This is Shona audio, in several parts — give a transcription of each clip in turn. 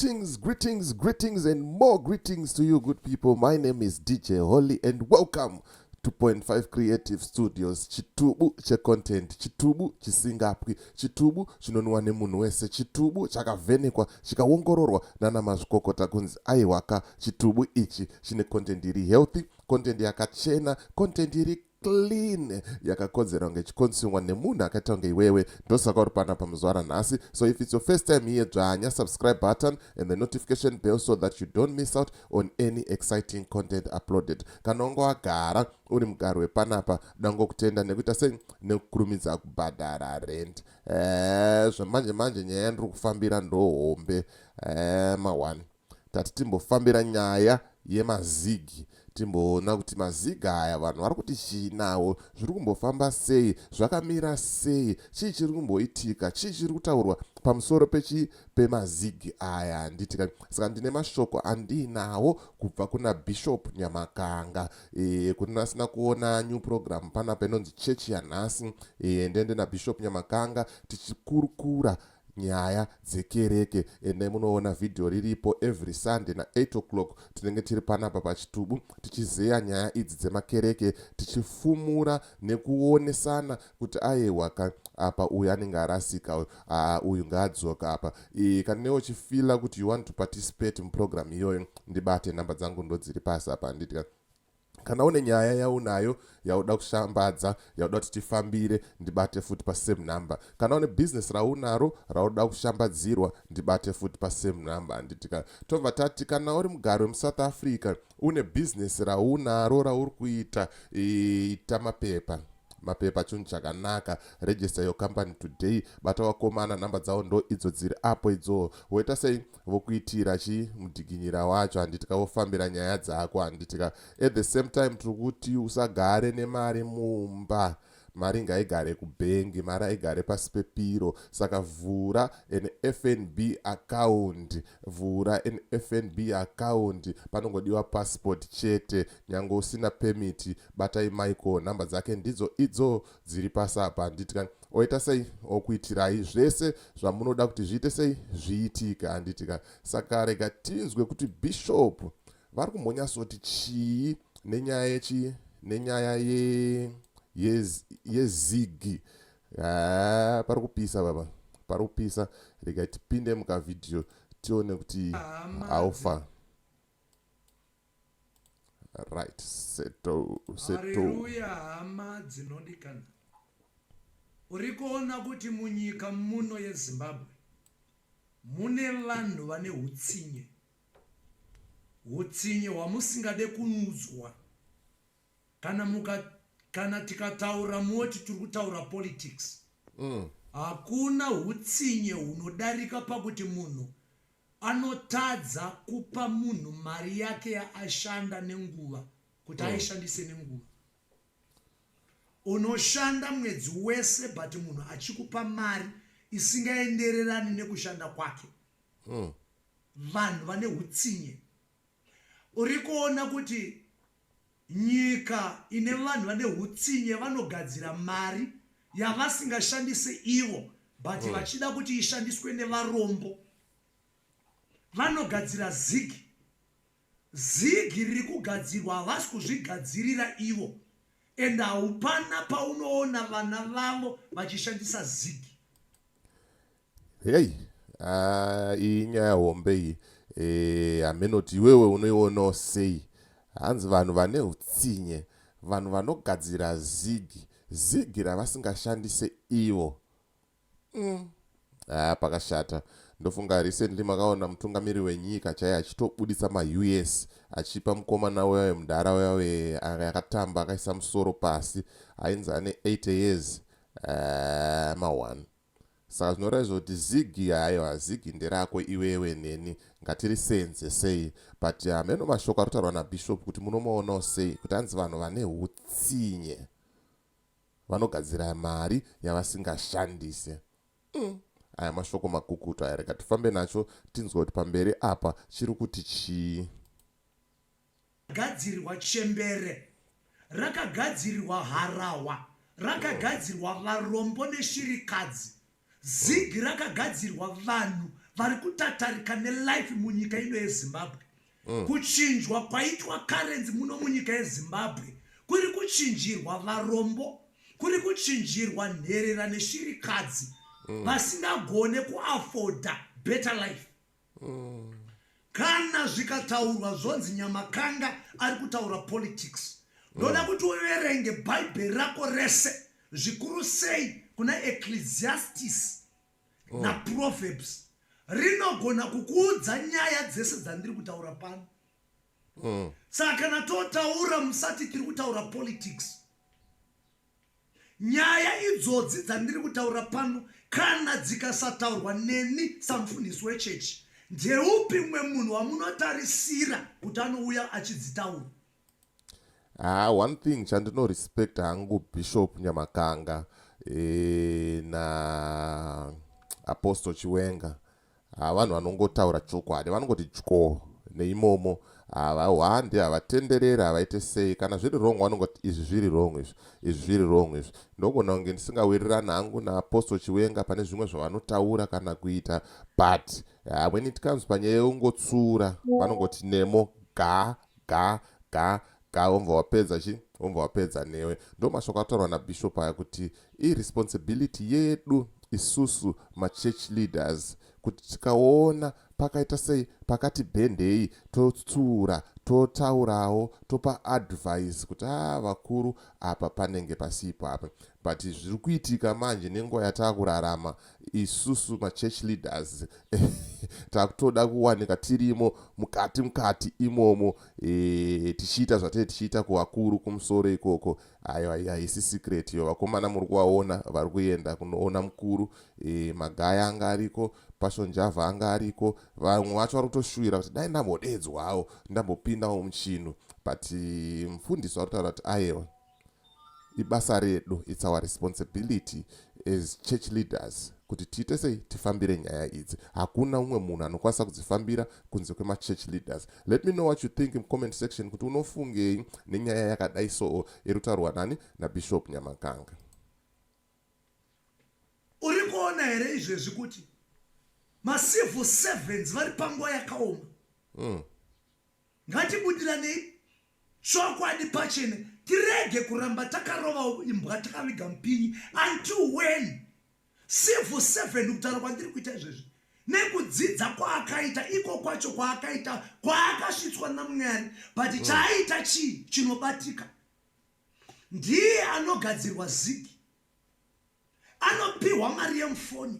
Greetings, and more greetings to you, good people. My name is DJ Holly, and welcome to 2.5 Creative Studios. Chitubu che content, chitubu chisingapwi, chitubu chinonwa nemunhu wese, chitubu chakavhenekwa chikaongororwa nana mazvikokota kunzi aiwaka chitubu ichi chine content iri healthy, content yakachena, content iri clean, yakakodzera kunge chikonsumwa nemunhu akaita kunge iwewe. Ndosaka uri panapa muzuva ranhasi. So if it's your first time here, dzvanya subscribe button and the notification bell so that you don't miss out on any exciting content uploaded. Kana unge wagara uri mugaro wepanapa, dango kutenda nekuita sei nekukurumidza kubhadhara rent. Zvamanje nyaya ndiri kufambira ndohombe ma1 tati timbofambira nyaya yemazigi, timboona kuti maziga aya vanhu vari kuti chiinawo, zviri kumbofamba sei, zvakamira sei, chii chiri kumboitika, chii chiri kutaurwa pamusoro pemazigi aya. Handitika saka ndine mashoko andinawo kubva kuna Bishop Nyamakanga. Kuti asina kuona new program panapa inonzi chechi yanhasi, ndende naBishop Nyamakanga tichikurukura nyaya dzekereke, ende munoona video riripo every Sunday na 8 o'clock. Tinenge tiri panapa pachitubu tichizeya nyaya idzi dzemakereke, tichifumura nekuonesana kuti aiwaka apa uyu anenge arasika, uyu ngaadzoka apa. Kana newe uchifila kuti you want to participate muprogram iyoyo, ndibate namba dzangu ndo dziri pasi apa. Handitika kana une nyaya yaunayo yauda kushambadza, yauda kuti tifambire, ndibate futi pasame number. Kana une business raunaro rauda kushambadzirwa, ndibate futi pasame number. Handitika tobva tati kana uri mugaro wemuSouth Africa une business raunaro rauri kuita, ita mapepa chinhu chakanaka, register your company today. Bata wakomana namba dzavo ndo idzo dziri apo idzo. Woita sei vokuitira mudhiginyira wacho. Handitika wofambira nyaya dzako. Handitika at the same time tiri kuti usagare nemari mumba, mari ngaigare kubhengi, mari aigare pasi pepiro. Saka vhura an FNB account, panongodiwa passport chete, nyange usina permit. Batai Michael, namba dzake ndidzo idzo dziri pasi apa. Handitika oita sei okuitirai zvese zvamunoda kuti zviite sei zviitika. Handitika saka rega tinzwe kuti Bishop vari kumbonyatsoti chii nenyaya yezigi. Pari kupisa baba, pari kupisa. Rega tipinde mukavidhio tione kuti aufa. Right, seto. Haleluya, hama dzinodikana. Uri kuona kuti munyika muno yeZimbabwe mune vanhu vane hutsinye, hutsinye hwamusingade kunudzwa. Kana tikataura moti tiri kutaura politics, hakuna hutsinye hunodarika pakuti munhu anotadza kupa munhu mari yake yaashanda nenguva kuti aishandise nenguva. Unoshanda mwedzi wese but munhu achikupa mari isingaendererani nekushanda kwake. Vanhu vane hutsinye. Uri kuona kuti nyika ine vanhu vane hutsinye vanogadzira mari yavasingashandise ivo but vachida kuti ishandiswe nevarombo. Vanogadzira zigi riri kugadzirwa, havasi kuzvigadzirira ivo, and haupana paunoona vana vavo vachishandisa zigi. Hey, iyi nyaya hombe iyi. Amenoti iwewe unoionawo sei? Hanzi vanhu vane hutsinye, vanhu vanogadzira zigi ravasingashandise ivo. Pakashata. Ndofunga recently makaona mutungamiri wenyika chaiye achitobudisa US achipa mukomana wewe mudhara wewe yakatamba akaisa musoro pasi, ainzi ane 80 years ma1. Saka zvinoratidza kuti zigi hayo zigi nderako iwewe neni, ngatirisenze sei. But ameno mashoko aritaurwa naBishop kuti munomaonawo sei kuti hanzi vanhu vane hutsinye vanogadzira mari yavasingashandise. Aya mashoko makukutu aya, rega tifambe nacho tinzwe kuti pamberi apa chiri kuti chii. Gadzirwa chembere, rakagadzirwa harawa, rakagadzirwa varombo neshirikadzi. Zigi rakagadzirwa vanhu vari kutatarika nelife munyika ino yezimbabwe. Kuchinjwa kwaitwa currency muno munyika yezimbabwe kuri kuchinjirwa varombo, kuri kuchinjirwa nherera neshirikadzi vasingagone kuafoda better life. Kana zvikataurwa zvonzi Nyamakanga ari kutaura politics, ndoda kuti uverenge bhaibheri rako rese, zvikuru sei kuna Ecclesiastes na Proverbs, rinogona kukuudza nyaya dzese dzandiri kutaura pano. Saka kana totaura musati tiri kutaura politics. Nyaya idzodzi dzandiri kutaura pano kana dzikasataurwa neni samufundisi wechechi, ndeupi mwe munhu wamunotarisira kuti anouya achidzitaura? One thing chandino respect hangu Bishop Nyamakanga na Apostle Chiwenga, vanhu vanongotaura chokwadi, vanongoti chko neimomo, havahwande, havatenderera, havaite sei. Kana zviri wrong vanongoti izvi zviri wrong, izvi zviri wrong izvi. Ndogona kunge ndisingawirirani hangu naApostle Chiwenga pane zvimwe zvavanotaura kana kuita, but when it comes panyaya yeungotsura vanongoti nemo ga womva wapedza chi, womva wapedza newe. Ndo mashoko ataurwa naBishop aya kuti irresponsibility yedu isusu machurch leaders kuti tikaona pakaita sei, pakati bhendei, totsura, totaurawo, topa advice kuti vakuru apa panenge pasipo apa. But zviri kuitika manje nenguva yatakurarama isusu machurch leaders takutoda kuwanika tirimo mukati imomo, tichiita zvatei tichiita kuvakuru kumusoro ikoko. Haisi secret yo, vakomana muri kuvaona vari kuenda kunoona mukuru, Magaya anga ariko, Passion Java anga ariko, vamwe vacho vari kutoshuvira kuti dai ndambodedzwawo ndambopindawo muchino. But mufundisi vari kutaura kuti aiwa, ibasa redu, it's our responsibility as church leaders kuti tiite sei, tifambire nyaya idzi. Hakuna umwe munhu anokwanisa kudzifambira kunze kwemachurch leaders. Let me know what you think in comment section kuti unofungei nenyaya yakadai so iri kutaurwa nani naBishop Nyamakanga. Uri kuona here izvezvi kuti macivil servants vari panguva yakaoma? Ngatibudiranei chokwadi pachene, tirege kuramba takarova imbwa takaviga mupinyi. Until when? Civil servant kutaura kwandiri kuita izvezvi nekudzidza kwaakaita iko kwacho kwaakaita kwaakasvitswa naMwari, but chaaita chii chinobatika? Ndiye anogadzirwa zigi, anopiwa mari yemufoni.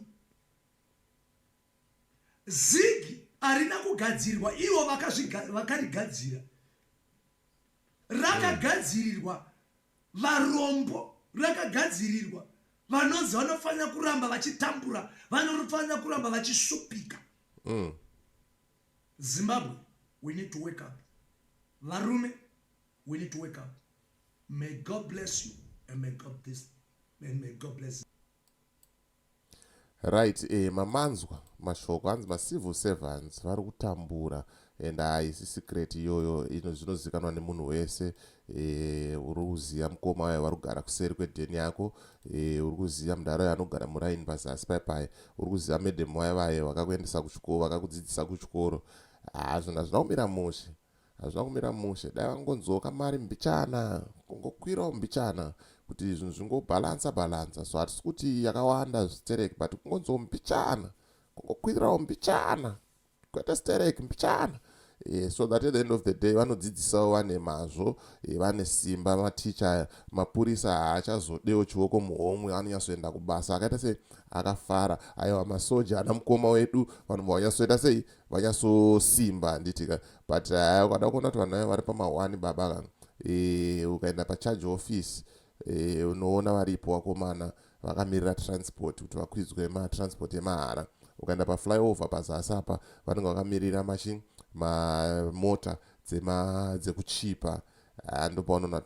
Zigi harina kugadzirwa ivo vakarigadzira, rakagadzirirwa varombo, rakagadzirirwa vanonzi vanofanira kuramba vachitambura, vanofanira kuramba vachishupika. Zimbabwe, we need to wake up. Varume, we need to wake up. May God bless you and may God bless you. Right, mamanzwa mashoko anzi macivil servants vari kutambura, and haisi secret iyoyo, ino zvinozikanwa nemunhu wese. Uri kuziva mukoma wayo vari kugara kuseri kwedheni yako, uri kuziva mudhara wayo anogara muraini pazasi paipai, uri kuziva medhemu wayo vayo vakakuendesa kuchikoro, vakakudzidzisa kuchikoro. Zvona hazvina kumira mushe, hazvina kumira mushe. Dai vangonzoka mari mbichana, kungokwirawo mbichana kuti zvinhu zvingobhalansa. So hatisi kuti yakawanda stereki, but kungonzo mbichana, kungokwirawo mbichana, kwete stereki mbichana. So that at the end of the day vanodzidzisawo vane mazvo, vane simba. Maticha, mapurisa haachazodewo chioko muhomwe, anonyatsoenda kubasa akaita sei, akafara. Aiwa masoja ana mukoma wedu, vanhu vanyatsoita sei, vanyatsosimba handitika. But ukada kuona kuti vanhu vari pamahwani baba, ukaenda pacharge office, unoona varipo vakomana vakamirira transport kuti vakwidzwe matransport emahara. Ukaenda paflyover pazasi apa vanenge vakamirira mamota dzekuchipa. Ndopaunoona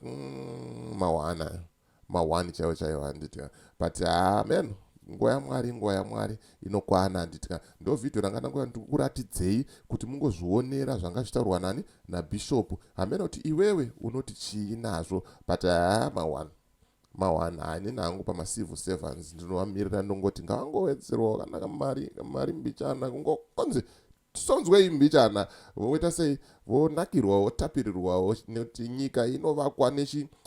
mahwani chaiwo handitika. But amen, nguva yaMwari inokwana handitika. Ndo vhidhiyo ranga ndikuratidzei kuti mungozvionera zvanga zvichitaurwa nani naBishop. Hamena kuti iwewe unoti chii nazvo, but mawana hanina hangu pamacivil servants ndinovamirira ndongoti ngavangowedzerwawo kana mari mbichana kungokonzi tisonzwei mbichana voita sei vonakirwawo votapirirwawo nekuti nyika inovakwa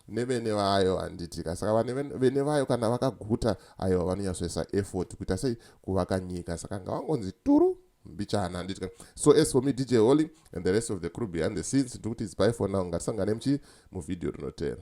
nevene vayo handitika saka vene vayo kana vakaguta aiwa vanonyatsoisa effort kuita sei kuvaka nyika saka ngavangonzi turu mbichana handitika. So as for me DJ Holly and the rest of the crew behind the scenes, ndikuti it's bye for now. Ngatisangane muvideo rinotera.